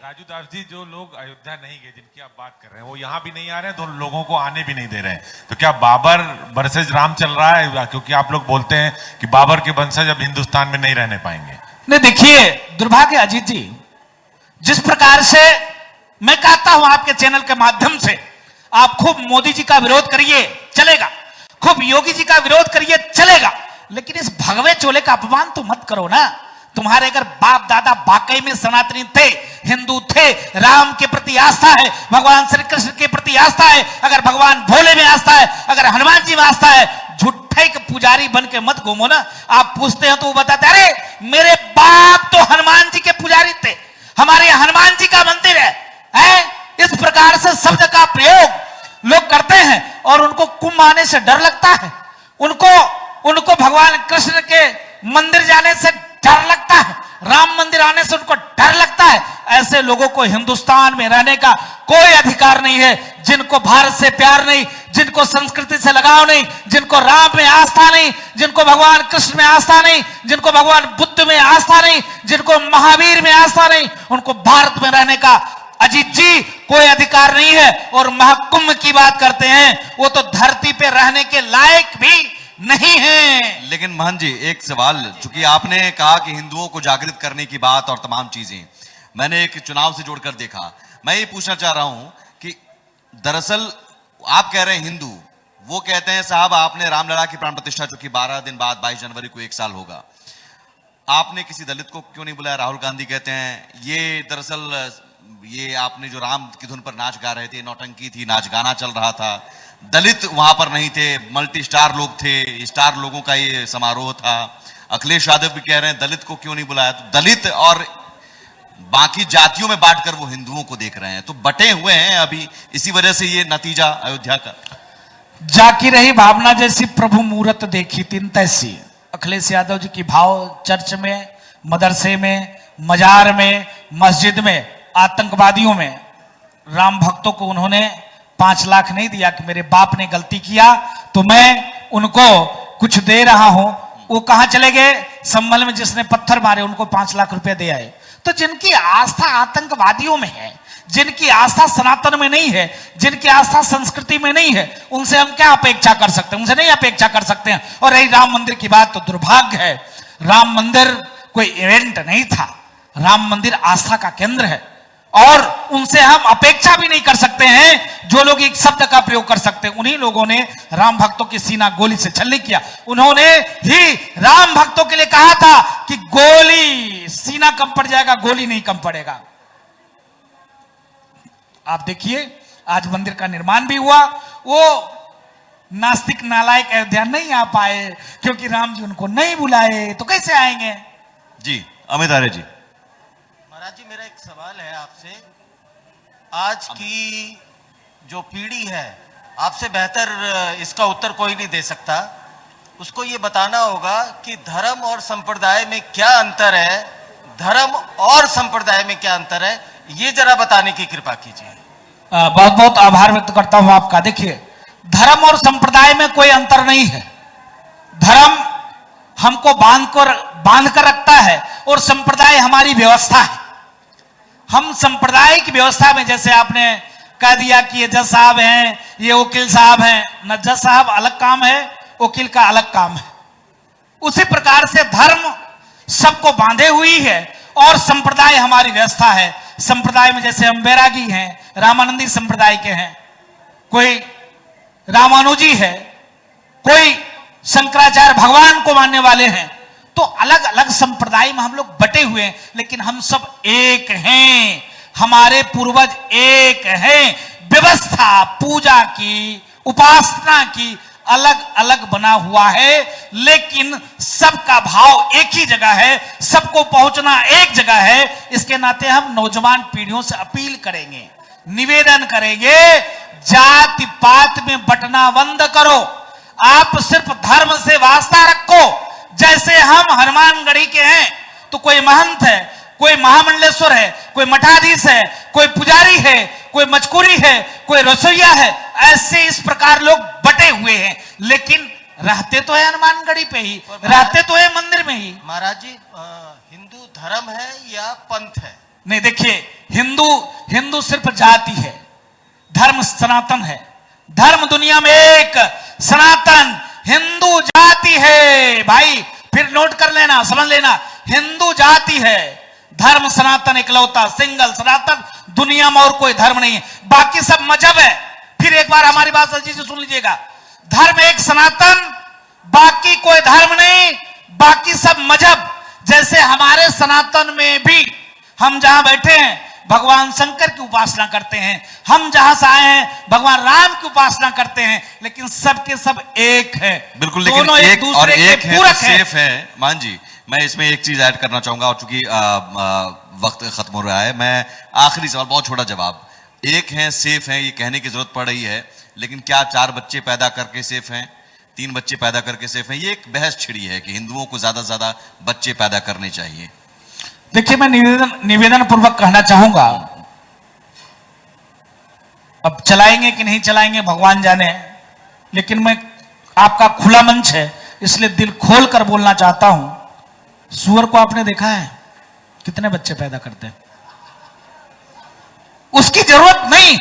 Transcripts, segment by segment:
राजू दास जी, जो लोग अयोध्या नहीं गए, जिनकी आप बात कर रहे हैं, वो यहाँ भी नहीं आ रहे हैं, तो लोगों को आने भी नहीं दे रहे हैं। तो क्या बाबर वर्सेज राम चल रहा है? क्योंकि आप लोग बोलते हैं कि बाबर के वंशज अब हिंदुस्तान में नहीं रहने पाएंगे। नहीं, देखिए दुर्भाग्य अजीत जी, जिस प्रकार से मैं कहता हूं आपके चैनल के माध्यम से, आप खूब मोदी जी का विरोध करिए, चलेगा, खूब योगी जी का विरोध करिए, चलेगा, लेकिन इस भगवे चोले का अपमान तो मत करो ना। तुम्हारे अगर बाप दादा वाकई में सनातनी थे, हिंदू थे, राम के प्रति आस्था है, भगवान श्री कृष्ण के प्रति आस्था है, अगर भगवान भोले में आस्था है, अगर हनुमान जी में आस्था है, झूठे के पुजारी बन के मत घूमो ना। आप पूछते हैं तो वो बताते, अरे मेरे बाप तो हनुमान जी के पुजारी थे, हमारे यहाँ हनुमान जी का मंदिर है? इस प्रकार से शब्द का प्रयोग लोग करते हैं और उनको कुंभ आने से डर लगता है, उनको भगवान कृष्ण के मंदिर जाने से डर लगता है, राम मंदिर आने से उनको डर लगता है। ऐसे लोगों को हिंदुस्तान में रहने का कोई अधिकार नहीं है। जिनको भारत से प्यार नहीं, जिनको संस्कृति से लगाव नहीं, जिनको राम में आस्था नहीं, जिनको भगवान कृष्ण में आस्था नहीं, जिनको भगवान बुद्ध में आस्था नहीं, जिनको महावीर में आस्था नहीं, उनको भारत में रहने का अजीत जी कोई अधिकार नहीं है। और महाकुंभ की बात करते हैं, वो तो धरती पे रहने के लायक भी नहीं है। लेकिन महंत जी, एक सवाल, चूंकि आपने कहा कि हिंदुओं को जागृत करने की बात और तमाम चीजें, मैंने एक चुनाव से जोड़कर देखा। मैं ये पूछना चाह रहा हूं कि दरअसल आप कह रहे हैं हिंदू, वो कहते हैं साहब आपने रामलला की प्राण प्रतिष्ठा, जो कि 12 दिन बाद 22 जनवरी को 1 साल होगा, आपने किसी दलित को क्यों नहीं बुलाया? राहुल गांधी कहते हैं ये दरअसल ये आपने जो राम की धुन पर नाच गा रहे थे, नौटंकी थी, नाच गाना चल रहा था, दलित वहां पर नहीं थे, मल्टी स्टार लोग थे, स्टार लोगों का ये समारोह था। अखिलेश यादव भी कह रहे हैं दलित को क्यों नहीं बुलाया? तो दलित और बाकी जातियों में बांटकर वो हिंदुओं को देख रहे हैं, तो बटे हुए हैं अभी, इसी वजह से ये नतीजा अयोध्या का। जाकी रही भावना जैसी प्रभु मूरत देखी तीन तैसी। अखिलेश यादव जी की भाव चर्च में, मदरसे में, मजार में, मस्जिद में, आतंकवादियों में राम भक्तों को उन्होंने 5 लाख नहीं दिया कि मेरे बाप ने गलती किया तो मैं उनको कुछ दे रहा हूं। वो कहां चले गए? संभल में जिसने पत्थर मारे उनको 5 लाख रुपए दे आए। तो जिनकी आस्था आतंकवादियों में है, जिनकी आस्था सनातन में नहीं है, जिनकी आस्था संस्कृति में नहीं है, उनसे हम क्या अपेक्षा कर सकते हैं? उनसे नहीं अपेक्षा कर सकते हैं। और रही राम मंदिर की बात, तो दुर्भाग्य है, राम मंदिर कोई इवेंट नहीं था, राम मंदिर आस्था का केंद्र है और उनसे हम अपेक्षा भी नहीं कर सकते हैं। जो लोग एक शब्द का प्रयोग कर सकते हैं, उन्हीं लोगों ने राम भक्तों की सीना गोली से छलनी किया। उन्होंने ही राम भक्तों के लिए कहा था कि गोली सीना कम पड़ जाएगा, गोली नहीं कम पड़ेगा। आप देखिए आज मंदिर का निर्माण भी हुआ, वो नास्तिक नालायक अयोध्या नहीं आ पाए क्योंकि राम जी उनको नहीं बुलाए, तो कैसे आएंगे? जी अमित आर्य जी। महाराज जी, मेरा एक सवाल है आपसे। आज की जो पीढ़ी है, आपसे बेहतर इसका उत्तर कोई नहीं दे सकता। उसको ये बताना होगा कि धर्म और संप्रदाय में क्या अंतर है, धर्म और संप्रदाय में क्या अंतर है, ये जरा बताने की कृपा कीजिए। बहुत बहुत आभार व्यक्त करता हूं आपका। देखिए, धर्म और संप्रदाय में कोई अंतर नहीं है। धर्म हमको बांध कर रखता है और संप्रदाय हमारी व्यवस्था है। हम सांप्रदायिक व्यवस्था में, जैसे आपने कह दिया कि ये जज साहब हैं, ये वकील साहब हैं, न जज साहब अलग काम है, वकील का अलग काम है, उसी प्रकार से धर्म सबको बांधे हुई है और संप्रदाय हमारी व्यवस्था है। संप्रदाय में जैसे हम बैरागी हैं, रामानंदी संप्रदाय के हैं, कोई रामानुजी है, कोई शंकराचार्य भगवान को मानने वाले हैं, तो अलग अलग संप्रदाय में हम लोग बटे हुए हैं, लेकिन हम सब एक हैं। हमारे पूर्वज एक हैं। व्यवस्था पूजा की, उपासना की अलग अलग बना हुआ है, लेकिन सबका भाव एक ही जगह है, सबको पहुंचना एक जगह है। इसके नाते हम नौजवान पीढ़ियों से अपील करेंगे, निवेदन करेंगे, जाति पात में बंटना बंद करो। आप सिर्फ धर्म से वास्ता रखो। जैसे हम हनुमानगढ़ी के हैं तो कोई महंत है, कोई महामंडलेश्वर है, कोई मठाधीश है, कोई पुजारी है, कोई मचकुरी है, कोई रसोईया है, ऐसे इस प्रकार लोग बटे हुए हैं, लेकिन रहते तो है हनुमानगढ़ी पे ही, रहते तो है मंदिर में ही। महाराज जी, हिंदू धर्म है या पंथ है? नहीं, देखिए, हिंदू सिर्फ जाति है, धर्म सनातन है। धर्म दुनिया में एक सनातन हिंदू जाति है भाई, फिर नोट कर लेना, समझ लेना, हिंदू जाति है, धर्म सनातन इकलौता सिंगल सनातन, दुनिया में और कोई धर्म नहीं है, बाकी सब मजहब है। फिर एक बार हमारी बात सच्ची से सुन लीजिएगा, धर्म एक सनातन, बाकी कोई धर्म नहीं, बाकी सब मजहब। जैसे हमारे सनातन में भी हम जहां बैठे हैं भगवान शंकर की उपासना करते हैं, हम जहां से आए हैं भगवान राम की उपासना करते हैं, लेकिन सबके सब एक है। बिल्कुल, लेकिन दोनों एक और एक है तो है। सेफ है। मान जी, मैं इसमें एक चीज ऐड करना चाहूंगा, और चूंकि वक्त खत्म हो रहा है, मैं आखिरी सवाल, बहुत छोटा जवाब। एक है सेफ है, ये कहने की जरूरत पड़ रही है, लेकिन क्या 4 बच्चे पैदा करके सेफ हैं, 3 बच्चे पैदा करके सेफ हैं? ये एक बहस छिड़ी है कि हिंदुओं को ज्यादा से ज्यादा बच्चे पैदा करने चाहिए। देखिए, मैं निवेदन पूर्वक कहना चाहूंगा, अब चलाएंगे कि नहीं चलाएंगे भगवान जाने, लेकिन मैं, आपका खुला मंच है इसलिए दिल खोल कर बोलना चाहता हूं। सूअर को आपने देखा है कितने बच्चे पैदा करते हैं? उसकी जरूरत नहीं,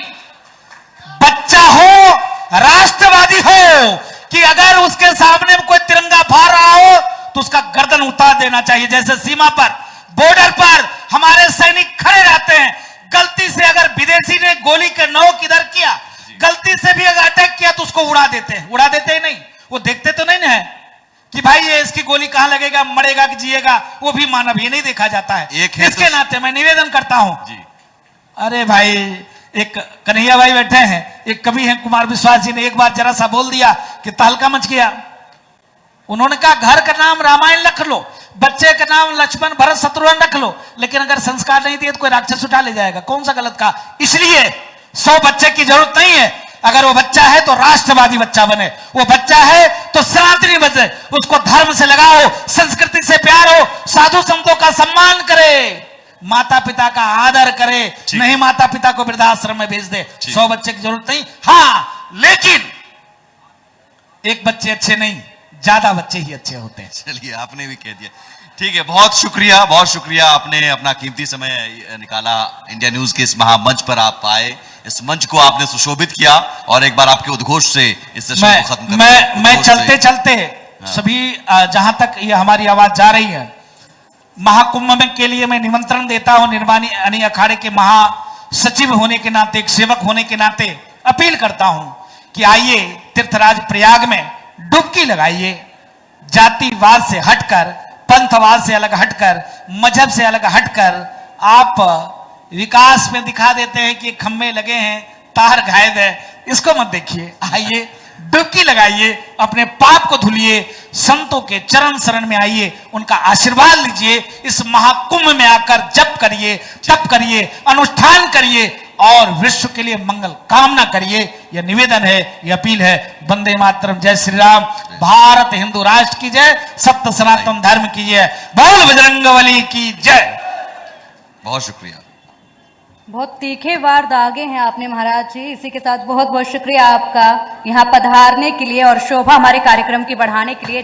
बच्चा हो, राष्ट्रवादी हो, कि अगर उसके सामने कोई तिरंगा फहरा रहा हो तो उसका गर्दन उतार देना चाहिए। जैसे सीमा पर, बॉर्डर पर हमारे सैनिक खड़े रहते हैं, गलती से अगर विदेशी ने गोली का नोक इधर किया, गलती से भी अगर अटैक किया तो उसको उड़ा देते हैं। उड़ा देते ही नहीं, वो देखते तो नहीं है कि भाई ये इसकी गोली कहां लगेगा, मरेगा कि जिएगा, वो भी मानव, ये नहीं देखा जाता है। इसके तो नाते मैं निवेदन करता हूं जी। अरे भाई, एक कन्हैया भाई बैठे हैं, एक कवि हैं कुमार विश्वास जी ने एक बार जरा सा बोल दिया कि तहलका मच गया। उन्होंने कहा घर का नाम रामायण रख लो, बच्चे का नाम लक्ष्मण भरत शत्रुघ्न रख लो, लेकिन अगर संस्कार नहीं दिए तो कोई राक्षस उठा ले जाएगा। कौन सा गलत कहा? इसलिए 100 बच्चे की जरूरत नहीं है। अगर वो बच्चा है तो राष्ट्रवादी बच्चा बने, वो बच्चा है तो सनातनी बने, उसको धर्म से लगाओ, संस्कृति से प्यार हो, साधु संतों का सम्मान करे, माता पिता का आदर करे, नहीं माता पिता को वृद्धाश्रम में भेज दे। 100 बच्चे की जरूरत नहीं, हाँ, लेकिन एक बच्चे अच्छे नहीं, ज्यादा बच्चे ही अच्छे होते हैं। चलिए, आपने भी कह दिया, ठीक है। बहुत शुक्रिया, बहुत शुक्रिया, आपने अपना कीमती समय निकाला, इंडिया न्यूज के इस महामंच पर आप आए, इस मंच को आपने सुशोभित किया, और एक बार आपके उद्घोष से इस सेशन को खत्म मैं चलते चलते सभी, जहां तक ये हमारी आवाज जा रही है, महाकुंभ में के लिए मैं निमंत्रण देता हूं, निर्वाणी अखाड़े के महासचिव होने के नाते, एक सेवक होने के नाते अपील करता हूं कि आइए तीर्थराज प्रयाग में डुबकी लगाइए। जातिवाद से हटकर, पंथवाद से अलग हटकर, मजहब से अलग हटकर, आप विकास में दिखा देते हैं कि खंभे लगे हैं, तार गायब है, इसको मत देखिए। आइए डुबकी लगाइए, अपने पाप को धुलिए, संतों के चरण शरण में आइए, उनका आशीर्वाद लीजिए, इस महाकुंभ में आकर जप करिए, तप करिए, अनुष्ठान करिए और विश्व के लिए मंगल कामना करिए। यह निवेदन है, यह अपील है। वंदे मातरम, जय श्री राम, भारत हिंदू राष्ट्र की जय, सत्य सनातन धर्म की जय, बोल बजरंगबली की जय। बहुत शुक्रिया। बहुत तीखे वार दागे हैं आपने महाराज जी। इसी के साथ बहुत बहुत शुक्रिया आपका यहाँ पधारने के लिए और शोभा हमारे कार्यक्रम की बढ़ाने के लिए।